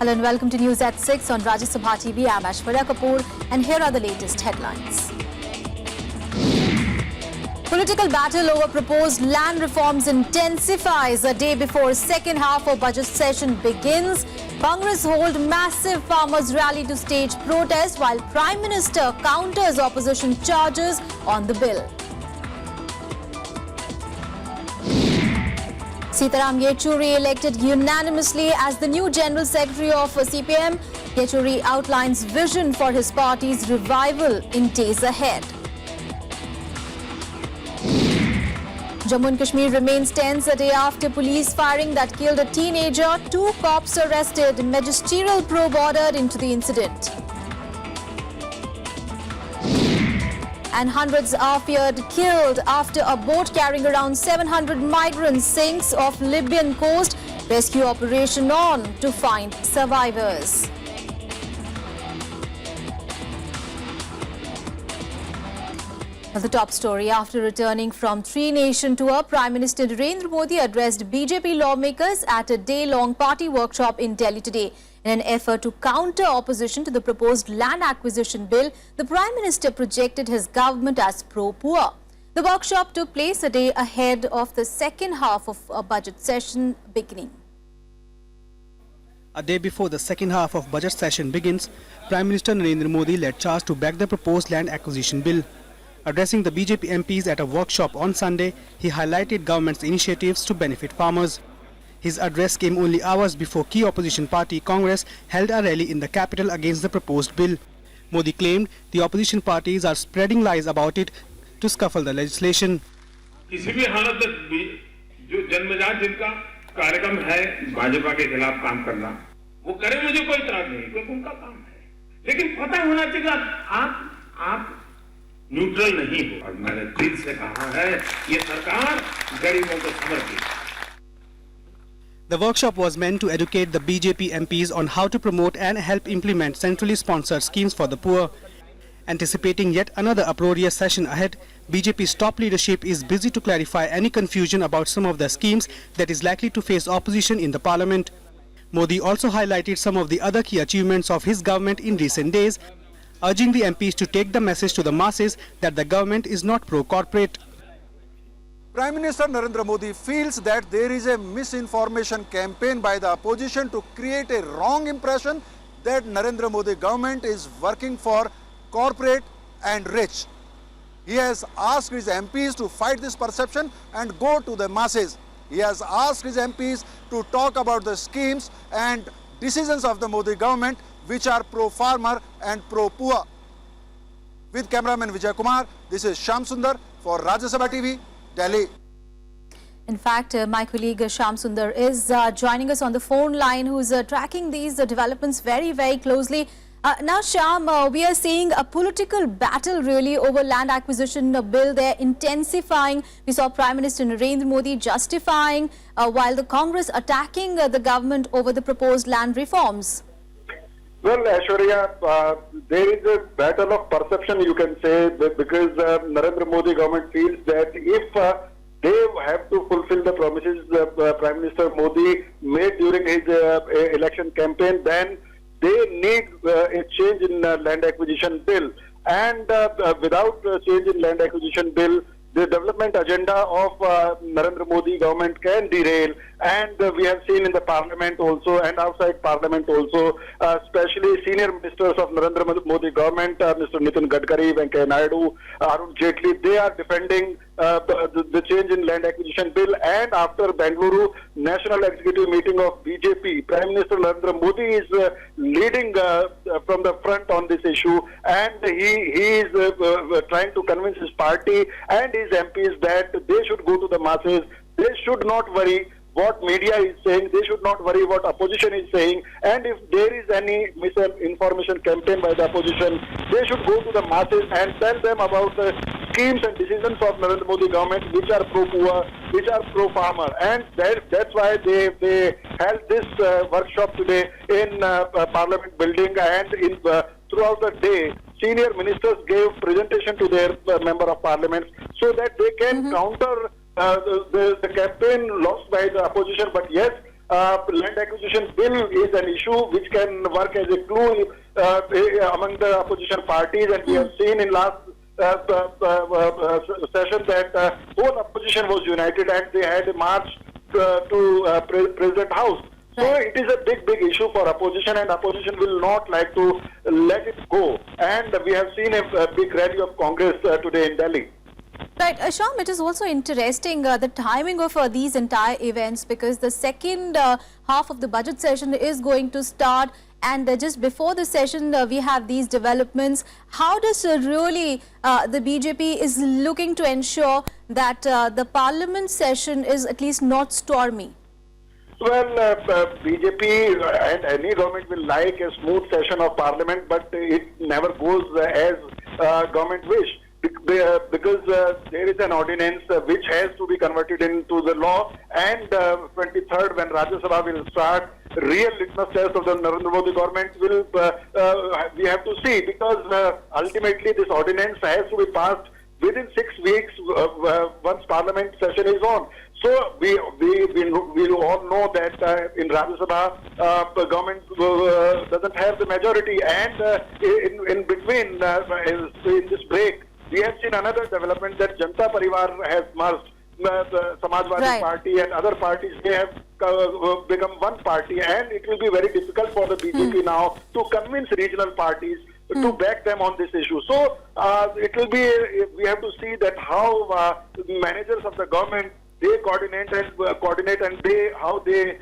Hello and welcome to News at 6 on Rajya Sabha TV. I'm Aishwarya Kapoor and here are the latest headlines. Political battle over proposed land reforms intensifies a day before second half of budget session begins. Congress hold massive farmers rally to stage protest while Prime Minister counters opposition charges on the bill. Sitaram Yechury elected unanimously as the new General Secretary of CPM. Yechury outlines vision for his party's revival in days ahead. Jammu and Kashmir remains tense a day after police firing that killed a teenager. 2 cops arrested, magisterial probe ordered into the incident. And hundreds are feared killed after a boat carrying around 700 migrants sinks off Libyan coast. Rescue operation on to find survivors. The top story: after returning from 3-nation tour, Prime Minister Narendra Modi addressed BJP lawmakers at a day-long party workshop in Delhi today. In an effort to counter opposition to the proposed land acquisition bill, the Prime Minister projected his government as pro-poor. The workshop took place a day ahead of the second half of a budget session beginning. A day before the second half of budget session begins, Prime Minister Narendra Modi led charge to back the proposed land acquisition bill. Addressing the BJP MPs at a workshop on Sunday, he highlighted government's initiatives to benefit farmers. His address came only hours before key opposition party Congress held a rally in the capital against the proposed bill. Modi claimed the opposition parties are spreading lies about it to scuffle the legislation. किसी भी हालत में जो जन्मजात जिनका कार्यक्रम है भाजपा के खिलाफ काम करना, वो करे, मुझे कोई इतराज नहीं, क्योंकि उनका काम है। लेकिन पता होना चाहिए आप न्यूट्रल नहीं हो। और मैंने दिल से कहा है, ये सरकार गरीबों को समर्पित है। The workshop was meant to educate the BJP MPs on how to promote and help implement centrally sponsored schemes for the poor. Anticipating yet another uproarious session ahead, BJP's top leadership is busy to clarify any confusion about some of the schemes that is likely to face opposition in the parliament. Modi also highlighted some of the other key achievements of his government in recent days, urging the MPs to take the message to the masses that the government is not pro-corporate. Prime Minister Narendra Modi feels that there is a misinformation campaign by the opposition to create a wrong impression that Narendra Modi government is working for corporate and rich. He has asked his MPs to fight this perception and go to the masses. He has asked his MPs to talk about the schemes and decisions of the Modi government which are pro-farmer and pro-poor. With cameraman Vijay Kumar, this is Shyam Sundar for Rajya Sabha TV, Delhi. In fact, my colleague Shyam Sundar is joining us on the phone line, who is tracking these developments very, very closely. Now, Shyam, we are seeing a political battle really over land acquisition bill. They're intensifying. We saw Prime Minister Narendra Modi justifying while the Congress attacking the government over the proposed land reforms. Well, Aishwarya, there is a battle of perception, you can say, because Narendra Modi government feels that if they have to fulfill the promises Prime Minister Modi made during his election campaign, then they need a change in land acquisition bill. And without a change in land acquisition bill, the development agenda of Narendra Modi government can derail, and we have seen in the parliament also and outside parliament also, especially senior ministers of Narendra Modi government, Mr. Nitin Gadkari, Venkaiah Naidu, Arun Jaitley, they are defending the change in land acquisition bill. And after Bengaluru National Executive Meeting of BJP, Prime Minister Narendra Modi is leading from the front on this issue, and he is trying to convince his party and his MPs that they should go to the masses. They should not worry what media is saying. They should not worry what opposition is saying. And if there is any misinformation campaign by the opposition, they should go to the masses and tell them about the schemes and decisions of Narendra Modi government which are pro-poor, which are pro-farmer. And that's why they held this workshop today in Parliament building, and in throughout the day, senior ministers gave presentation to their member of parliament so that they can counter the campaign lost by the opposition. But yes, land acquisition bill is an issue which can work as a glue among the opposition parties, and we have seen in last session that whole opposition was united and they had a march to President House. So it is a big issue for opposition, and opposition will not like to let it go. And we have seen a big rally of Congress today in Delhi. Right, Shyam, it is also interesting the timing of these entire events, because the second half of the budget session is going to start, and just before the session we have these developments. How does really the BJP is looking to ensure that the parliament session is at least not stormy? Well, BJP and any government will like a smooth session of parliament, but it never goes as government wish. Because there is an ordinance which has to be converted into the law, and 23rd, when Rajya Sabha will start, real litmus test of the Narendra Modi government will we have to see, because ultimately this ordinance has to be passed within 6 weeks once parliament session is on. So we all know that in Rajya Sabha the government doesn't have the majority, and in between in this break, we have seen another development that Janata Parivar has merged. The Samajwadi Party and other parties, they have become one party, and it will be very difficult for the BJP now to convince regional parties to back them on this issue. So it will be, we have to see that how the managers of the government, they coordinate and they how they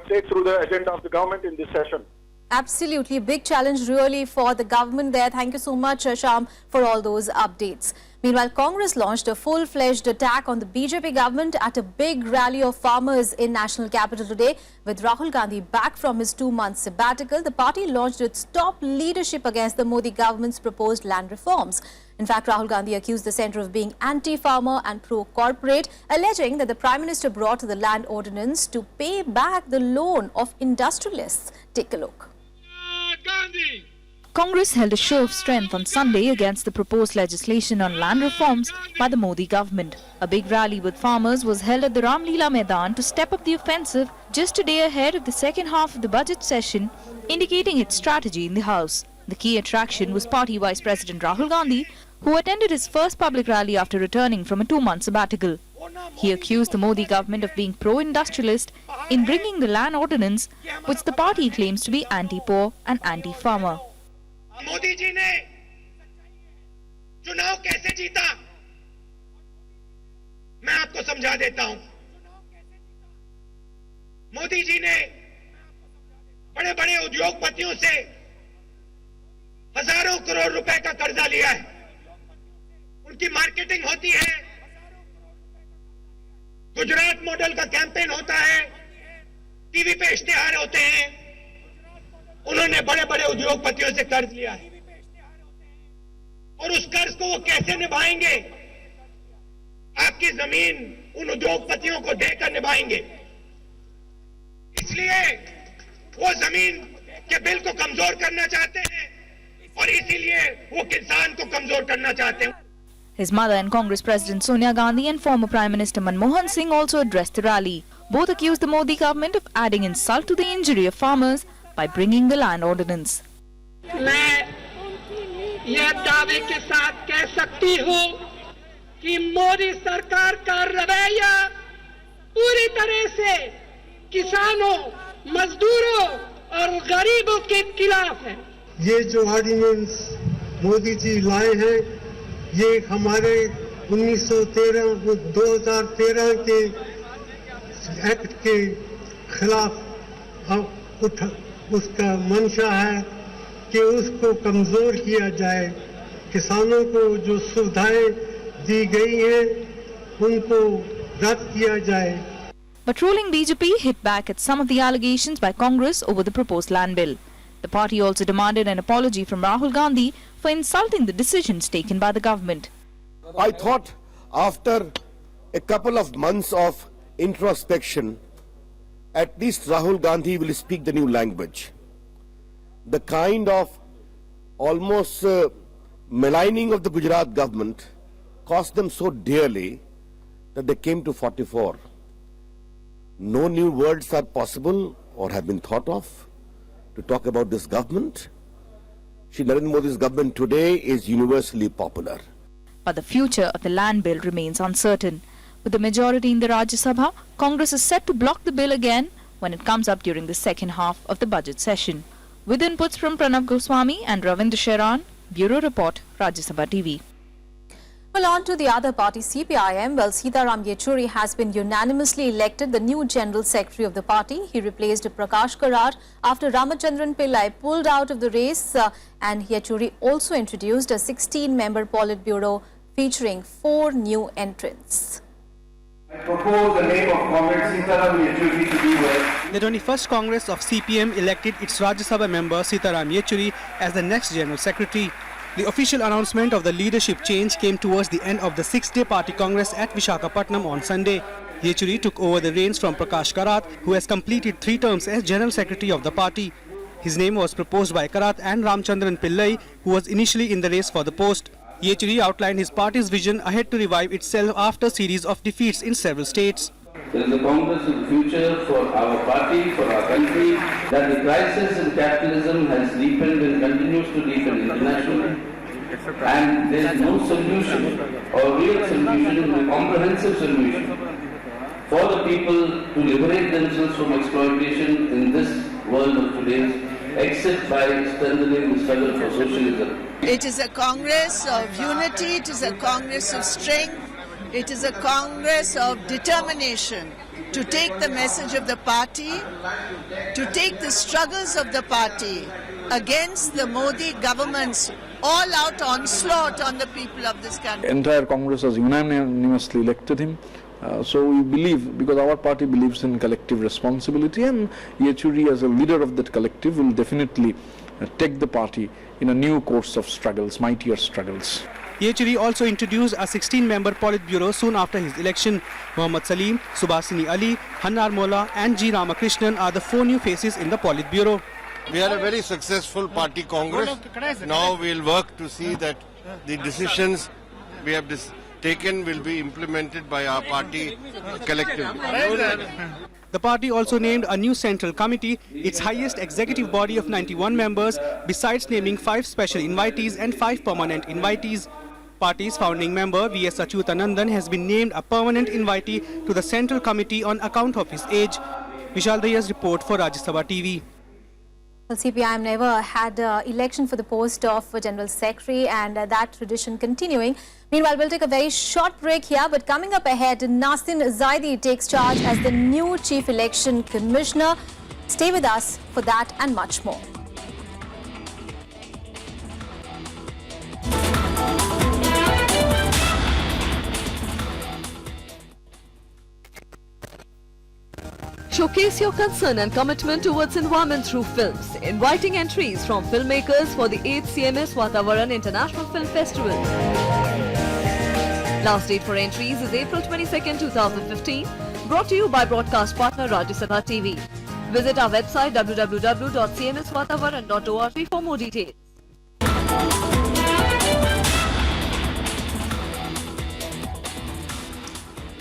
take through the agenda of the government in this session. Absolutely, a big challenge really for the government there. Thank you so much, Shyam, for all those updates. Meanwhile, Congress launched a full-fledged attack on the BJP government at a big rally of farmers in national capital today. With Rahul Gandhi back from his 2-month sabbatical, the party launched its top leadership against the Modi government's proposed land reforms. In fact, Rahul Gandhi accused the centre of being anti-farmer and pro-corporate, alleging that the Prime Minister brought the land ordinance to pay back the loan of industrialists. Take a look. Congress held a show of strength on Sunday against the proposed legislation on land reforms by the Modi government. A big rally with farmers was held at the Ram Leela Maidan to step up the offensive just a day ahead of the second half of the budget session, indicating its strategy in the House. The key attraction was Party Vice President Rahul Gandhi, who attended his first public rally after returning from a 2-month sabbatical. He accused the Modi government of being pro-industrialist in bringing the land ordinance, which the party claims to be anti-poor and anti-farmer. Modi ji ने चुनाव कैसे जीता, मैं आपको समझा देता हूं। मोदी जी ने बड़े बड़े उद्योगपतियों से हजारों करोड़ रुपए का कर्जा लिया है। उनकी मार्केटिंग होती है, गुजरात मॉडल का कैंपेन होता है, टीवी पे इश्तिहार होते हैं। उन्होंने बड़े बड़े उद्योगपतियों से कर्ज लिया है, और उस कर्ज को वो कैसे निभाएंगे? आपकी जमीन उन उद्योगपतियों को देकर निभाएंगे। इसलिए वो जमीन के बिल को कमजोर करना चाहते हैं, और इसीलिए वो किसान को कमजोर करना चाहते हैं। His mother and Congress President Sonia Gandhi and former Prime Minister Manmohan Singh also addressed the rally. Both accused the Modi government of adding insult to the injury of farmers by bringing the land ordinance. मैं यह दावे के साथ कह सकती हूँ कि मोदी सरकार का रवैया पूरी तरह से किसानों, मजदूरों और गरीबों के खिलाफ है। ये जो ऑर्डिनेंस मोदी जी लाए हैं, ये हमारे 2013 के एक्ट के खिलाफ उसका मंशा है कि उसको कमजोर किया जाए। किसानों को जो सुविधाएं दी गई हैं, उनको रद्द किया जाए। But ruling BJP hit back at some of the allegations by Congress over the proposed land bill. The party also demanded an apology from Rahul Gandhi for insulting the decisions taken by the government. I thought after a couple of months of introspection, at least Rahul Gandhi will speak the new language. The kind of almost maligning of the Gujarat government cost them so dearly that they came to 44. no new words are possible or have been thought of to talk about this government. Shri Narendra Modi's government today is universally popular. But the future of the land bill remains uncertain. With the majority in the Rajya Sabha, Congress is set to block the bill again when it comes up during the second half of the budget session. With inputs from Pranav Goswami and Ravindra Sharan, Bureau Report, Rajya Sabha TV. Well, on to the other party, CPIM. Well, Sitaram Yechuri has been unanimously elected the new General Secretary of the party. He replaced Prakash Karat after Ramachandran Pillai pulled out of the race. And Yechuri also introduced a 16-member Politburo featuring 4 new entrants. I propose the name of Comrade Sitaram Yechuri to be with. The 21st Congress of CPM elected its Rajya Sabha member Sitaram Yechuri as the next General Secretary. The official announcement of the leadership change came towards the end of the 6-day party congress at Visakhapatnam on Sunday. Yechuri took over the reins from Prakash Karat, who has completed 3 terms as General Secretary of the party. His name was proposed by Karat and Ramachandran Pillai, who was initially in the race for the post. Yechuri outlined his party's vision ahead to revive itself after a series of defeats in several states. There is a Congress of the future for our party, for our country, that the crisis in capitalism has deepened and continues to deepen internationally. And there is no solution or real solution, a comprehensive solution for the people to liberate themselves from exploitation in this world of today, except by strengthening the struggle for socialism. It is a Congress of unity, it is a Congress of strength, it is a Congress of determination to take the message of the party, to take the struggles of the party against the Modi government's all-out onslaught on the people of this country. Entire Congress has unanimously elected him. So we believe, because our party believes in collective responsibility, and Yechuri as a leader of that collective will definitely take the party in a new course of struggles, mightier struggles. Yechuri also introduced a 16-member Politburo soon after his election. Mohammad Salim, Subhasini Ali, Hannar Molla and G. Ramakrishnan are the 4 new faces in the Politburo. We had a very successful party congress. Now we'll work to see that the decisions we have taken will be implemented by our party collectively. The party also named a new central committee, its highest executive body of 91 members, besides naming 5 special invitees and 5 permanent invitees. Party's founding member V.S. Achyutanandan has been named a permanent invitee to the central committee on account of his age. Vishal Daya's report for Rajya Sabha TV. Well, CPIM never had election for the post of General Secretary, and that tradition continuing. Meanwhile, we'll take a very short break here, but coming up ahead, Nasin Zaidi takes charge as the new Chief Election Commissioner. Stay with us for that and much more. Showcase your concern and commitment towards environment through films, inviting entries from filmmakers for the 8th CMS Vatavaran International Film Festival. Last date for entries is April 22nd, 2015, brought to you by broadcast partner Rajya Sabha TV. Visit our website www.cmsvatavaran.org for more details.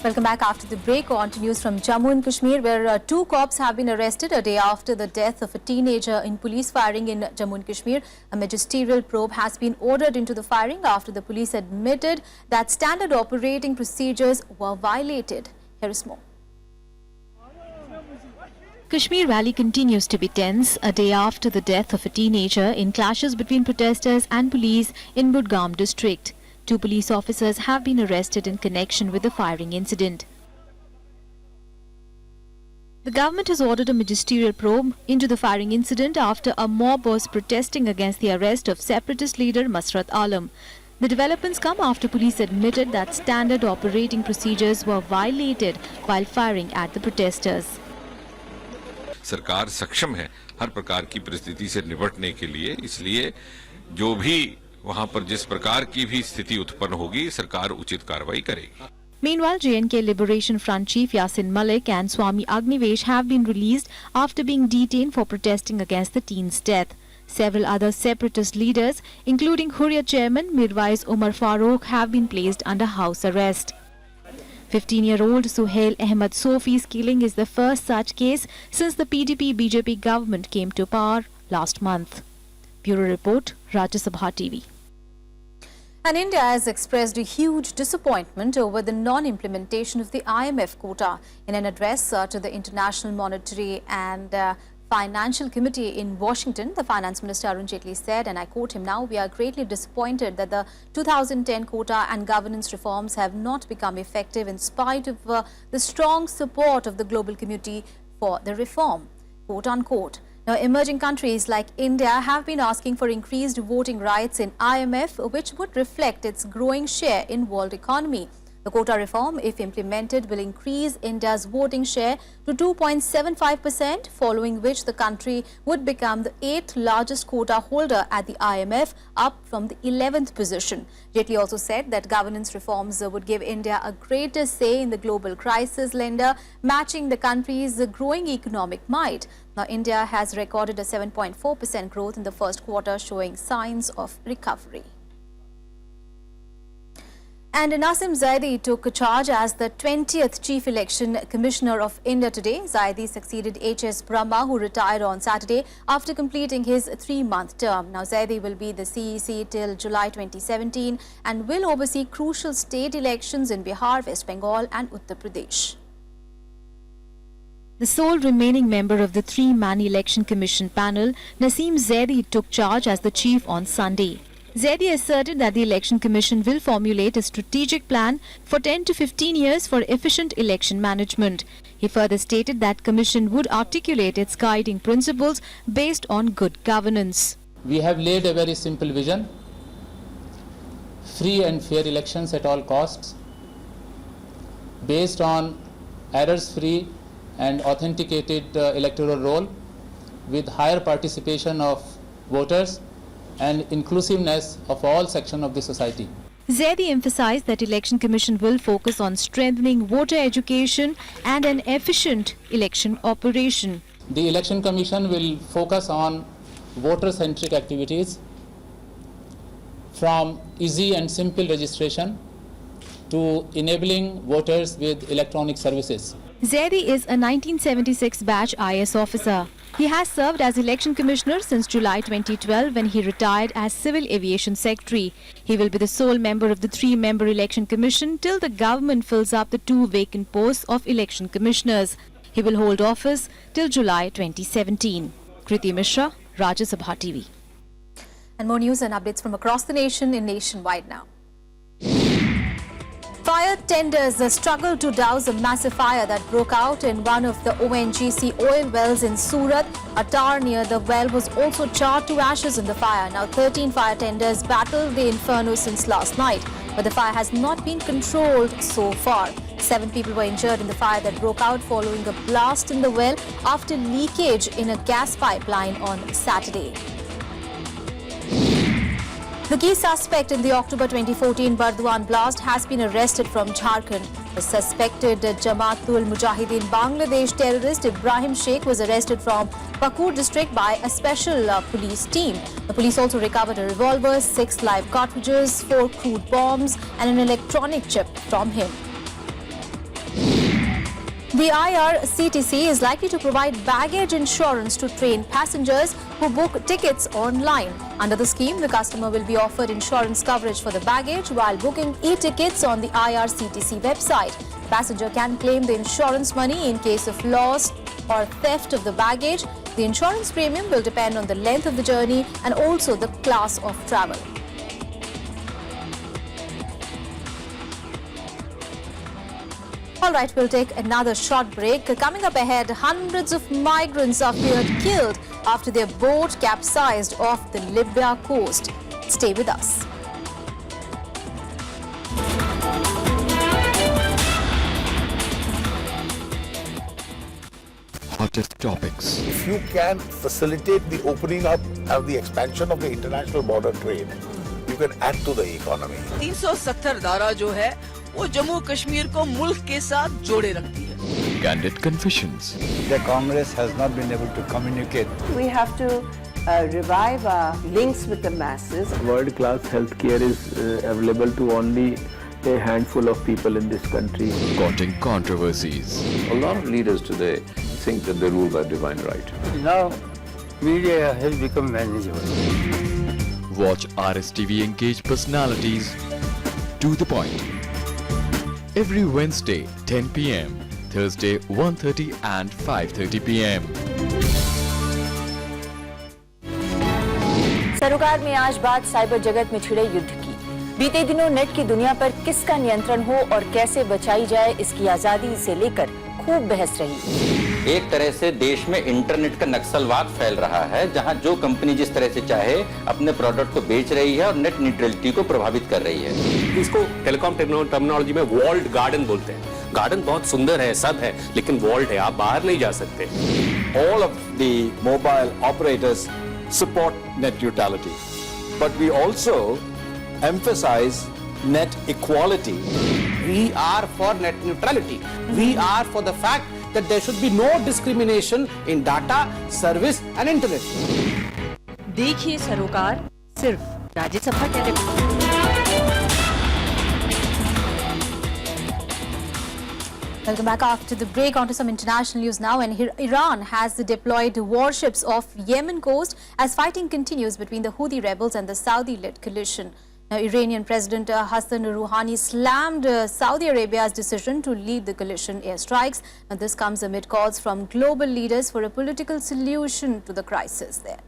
Welcome back after the break. On to news from Jammu and Kashmir, where 2 cops have been arrested a day after the death of a teenager in police firing in Jammu and Kashmir. A magisterial probe has been ordered into the firing after the police admitted that standard operating procedures were violated. Here is more. Kashmir Rally continues to be tense a day after the death of a teenager in clashes between protesters and police in Budgam district. 2 police officers have been arrested in connection with the firing incident. The government has ordered a magisterial probe into the firing incident after a mob was protesting against the arrest of separatist leader Masrat Alam. The developments come after police admitted that standard operating procedures were violated while firing at the protesters. सरकार सक्षम है हर प्रकार की परिस्थिति से निपटने के लिए, इसलिए जो भी वहां पर जिस प्रकार की भी स्थिति उत्पन्न होगी सरकार उचित कार्रवाई करेगी. Meanwhile, JNK Liberation Front Chief Yasin Malik and Swami Agnivesh have been released after being detained for protesting against the teen's death. Several other separatist leaders, including Hurriyat Chairman Mirwais Umar Farooq, have been placed under house arrest. 15-year-old Suhail Ahmed Sofi's killing is the first such case since the PDP-BJP government came to power last month. Bureau Report, Rajya Sabha TV. And India has expressed a huge disappointment over the non-implementation of the IMF quota. In an address to the International Monetary and Financial Committee in Washington, the Finance Minister Arun Jaitley said, and I quote him now, "We are greatly disappointed that the 2010 quota and governance reforms have not become effective in spite of the strong support of the global community for the reform," quote unquote. Now, emerging countries like India have been asking for increased voting rights in IMF, which would reflect its growing share in world economy. The quota reform, if implemented, will increase India's voting share to 2.75%, following which the country would become the 8th largest quota holder at the IMF, up from the 11th position. Jaitley also said that governance reforms would give India a greater say in the global crisis lender, matching the country's growing economic might. Now, India has recorded a 7.4% growth in the first quarter, showing signs of recovery. And Nasim Zaidi took charge as the 20th Chief Election Commissioner of India today. Zaidi succeeded H.S. Brahma, who retired on Saturday after completing his 3-month term. Now, Zaidi will be the CEC till July 2017 and will oversee crucial state elections in Bihar, West Bengal and Uttar Pradesh. The sole remaining member of the 3-man Election Commission panel, Nasim Zaidi, took charge as the chief on Sunday. Zaidi asserted that the Election Commission will formulate a strategic plan for 10 to 15 years for efficient election management. He further stated that Commission would articulate its guiding principles based on good governance. We have laid a very simple vision: free and fair elections at all costs, based on errors-free and authenticated electoral roll, with higher participation of voters and inclusiveness of all sections of the society. Zaidi emphasized that Election Commission will focus on strengthening voter education and an efficient election operation. The Election Commission will focus on voter-centric activities, from easy and simple registration to enabling voters with electronic services. Zaidi is a 1976 batch IS officer. He has served as Election Commissioner since July 2012 when he retired as Civil Aviation Secretary. He will be the sole member of the 3-member Election Commission till the government fills up the 2 vacant posts of Election Commissioners. He will hold office till July 2017. Kriti Mishra, Rajya Sabha TV. And more news and updates from across the nation in Nationwide now. Fire tenders struggled to douse a massive fire that broke out in one of the ONGC oil wells in Surat. A tower near the well was also charred to ashes in the fire. Now, 13 fire tenders battled the inferno since last night, but the fire has not been controlled so far. 7 people were injured in the fire that broke out following a blast in the well after leakage in a gas pipeline on Saturday. The key suspect in the October 2014 Burdwan blast has been arrested from Jharkhand. The suspected Jamaatul Mujahideen Bangladesh terrorist Ibrahim Sheikh was arrested from Pakur district by a special police team. The police also recovered a revolver, 6 live cartridges, 4 crude bombs and an electronic chip from him. The IRCTC is likely to provide baggage insurance to train passengers who book tickets online. Under the scheme, the customer will be offered insurance coverage for the baggage while booking e-tickets on the IRCTC website. The passenger can claim the insurance money in case of loss or theft of the baggage. The insurance premium will depend on the length of the journey and also the class of travel. All right, we'll take another short break. Coming up ahead, hundreds of migrants are feared killed after their boat capsized off the Libya coast. Stay with us. Hottest topics. If you can facilitate the opening up of the expansion of the international border trade, you can add to the economy. 370 धारा जो है वो जम्मू कश्मीर को मुल्क के साथ जोड़े रखती है. Candid confessions. The Congress has not been able to communicate. We have to revive our links with the masses. World-class healthcare is available to only a handful of people in this country. Causing controversies. A lot of leaders today think that they rule by divine right. Now, media has become manageable. Watch RSTV engaged personalities to the point. Every Wednesday, 10 p.m. Thursday, 1:30 and 5:30 p.m. सरोकार में आज बात cyber जगत में छिड़े युद्ध की। बीते दिनों नेट की दुनिया पर किसका नियंत्रण हो और कैसे बचाई जाए, इसकी आजादी से लेकर खूब बहस रही। एक तरह से देश में इंटरनेट का नक्सलवाद फैल रहा है, जहां जो कंपनी जिस तरह से चाहे अपने प्रोडक्ट को बेच रही है और नेट न्यूट्रलिटी को प्रभावित कर रही है। इसको टेलीकॉम टर्मिनोलॉजी में वॉल्ड गार्डन बोलते हैं। गार्डन बहुत सुंदर है, सब है, लेकिन वॉल्ड है, आप बाहर नहीं जा सकते। All of the mobile operators support net neutrality, but we also emphasize net equality. We are for net neutrality. We are for the fact that there should be no discrimination in data, service and internet. देखिए सरोकार सिर्फ Rajya Sabha television. Welcome back after the break. On to some international news now. And here, Iran has deployed warships off Yemen coast as fighting continues between the Houthi rebels and the Saudi-led coalition. Now, Iranian President Hassan Rouhani slammed Saudi Arabia's decision to lead the coalition airstrikes. And this comes amid calls from global leaders for a political solution to the crisis there.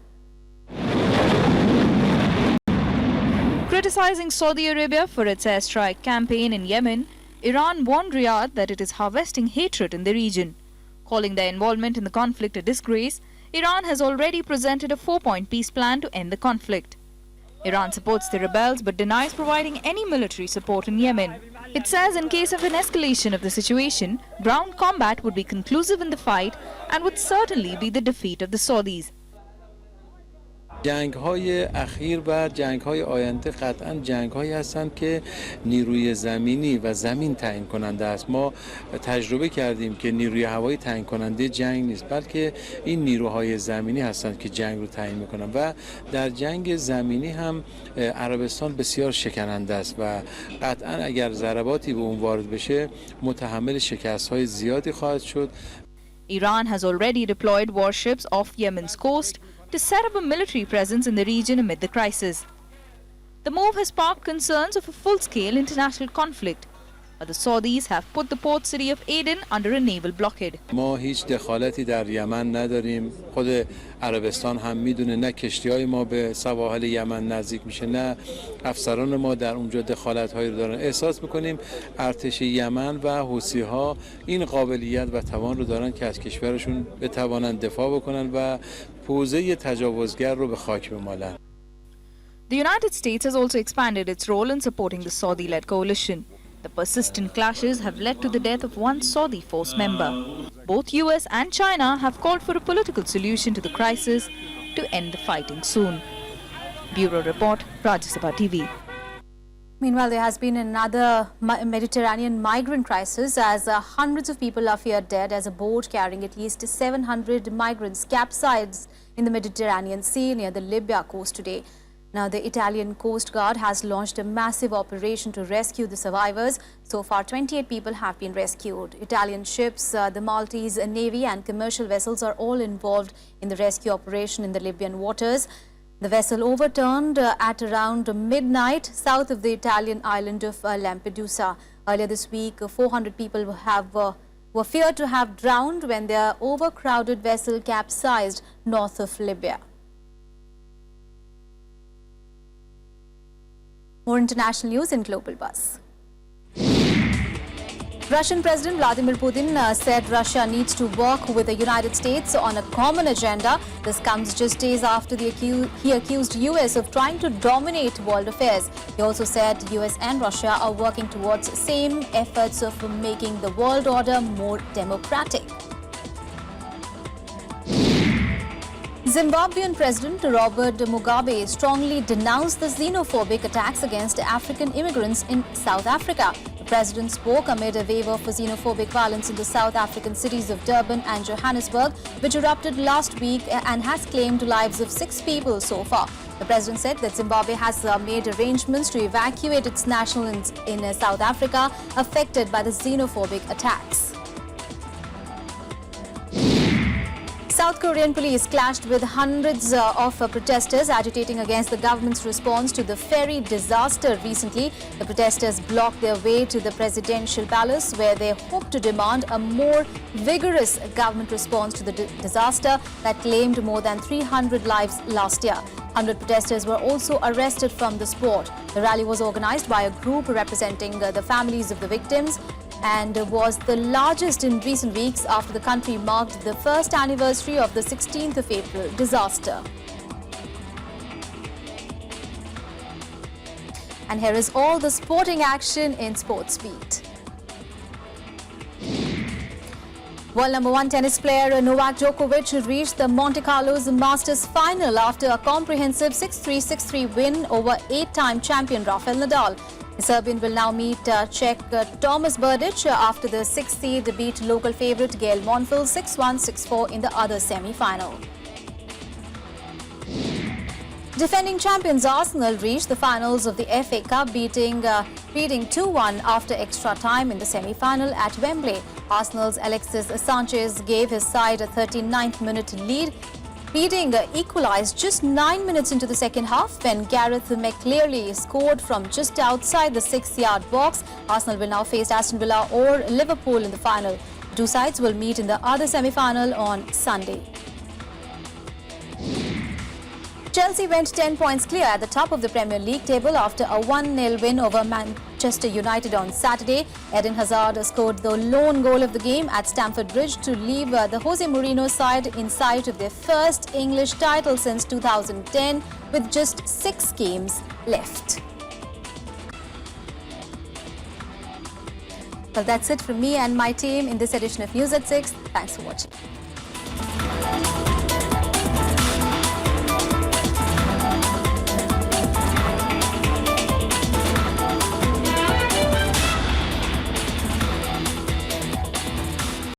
Criticizing Saudi Arabia for its airstrike campaign in Yemen, Iran warned Riyadh that it is harvesting hatred in the region. Calling their involvement in the conflict a disgrace, Iran has already presented a 4-point peace plan to end the conflict. Iran supports the rebels but denies providing any military support in Yemen. It says in case of an escalation of the situation, ground combat would be conclusive in the fight and would certainly be the defeat of the Saudis. جنگ‌های اخیر و جنگ‌های آینده قطعاً جنگ‌هایی هستند که نیروی زمینی و زمین تعیین کننده است. ما تجربه کردیم که نیروی هوایی تعیین کننده جنگ نیست، بلکه این نیروهای زمینی هستند که جنگ رو تعیین می‌کنند و در جنگ زمینی هم عربستان بسیار شکننده است و قطعاً اگر ضرباتی به اون وارد بشه متحمل شکست‌های زیادی خواهد شد. Iran has already deployed warships off Yemen's coast to set up a military presence in the region amid the crisis. The move has sparked concerns of a full-scale international conflict, but the Saudis have put the port city of Aden under a naval blockade. ما هیچ دخالتی در یمن نداریم. خود عربستان هم میدونه نه کشتی‌های ما به سواحل یمن نزدیک میشه، نه افسران ما در اونجا دخالت‌هایی رو دارن. احساس می‌کنیم ارتش یمن و حوثی‌ها این قابلیت و توان رو دارن که از کشورشون بتوانند دفاع بکنن و حوزه تجاوزگر رو به خاک بمالن. The United States has also expanded its role in supporting the Saudi-led coalition. The persistent clashes have led to the death of one Saudi force member. Both US and China have called for a political solution to the crisis to end the fighting soon. Bureau Report, Rajya Sabha TV. Meanwhile, there has been another Mediterranean migrant crisis as hundreds of people are feared dead as a boat carrying at least 700 migrants capsized in the Mediterranean Sea near the Libya coast today. Now, the Italian Coast Guard has launched a massive operation to rescue the survivors. So far, 28 people have been rescued. Italian ships, the Maltese Navy and commercial vessels are all involved in the rescue operation in the Libyan waters. The vessel overturned at around midnight south of the Italian island of Lampedusa. Earlier this week, 400 people were feared to have drowned when their overcrowded vessel capsized north of Libya. More international news in Global Buzz. Russian President Vladimir Putin said Russia needs to work with the United States on a common agenda. This comes just days after he accused US of trying to dominate world affairs. He also said US and Russia are working towards same efforts of making the world order more democratic. Zimbabwean President Robert Mugabe strongly denounced the xenophobic attacks against African immigrants in South Africa. The president spoke amid a wave of xenophobic violence in the South African cities of Durban and Johannesburg, which erupted last week and has claimed lives of 6 people so far. The president said that Zimbabwe has made arrangements to evacuate its nationals in South Africa affected by the xenophobic attacks. South Korean police clashed with hundreds of protesters agitating against the government's response to the ferry disaster recently. The protesters blocked their way to the presidential palace, where they hope to demand a more vigorous government response to the disaster that claimed more than 300 lives last year. 100 protesters were also arrested from the spot. The rally was organized by a group representing the families of the victims and was the largest in recent weeks after the country marked the first anniversary of the 16th of April disaster. And here is all the sporting action in Sports Beat. World number 1 tennis player Novak Djokovic reached the Monte Carlo's Masters final after a comprehensive 6-3, 6-3 win over 8-time champion Rafael Nadal. The Serbian will now meet Czech Thomas Berdych after the 6th seed beat local favourite Gael Monfils 6-1, 6-4 in the other semi-final. Defending champions Arsenal reached the finals of the FA Cup, beating 2-1 after extra time in the semi-final at Wembley. Arsenal's Alexis Sanchez gave his side a 39th minute lead. Beating equalised just 9 minutes into the second half when Gareth McCleary scored from just outside the 6-yard box. Arsenal will now face Aston Villa or Liverpool in the final. The two sides will meet in the other semi-final on Sunday. Chelsea went 10 points clear at the top of the Premier League table after a 1-0 win over Manchester United on Saturday. Eden Hazard scored the lone goal of the game at Stamford Bridge to leave the Jose Mourinho side in sight of their first English title since 2010 with just 6 games left. Well, that's it from me and my team in this edition of News at 6. Thanks for watching.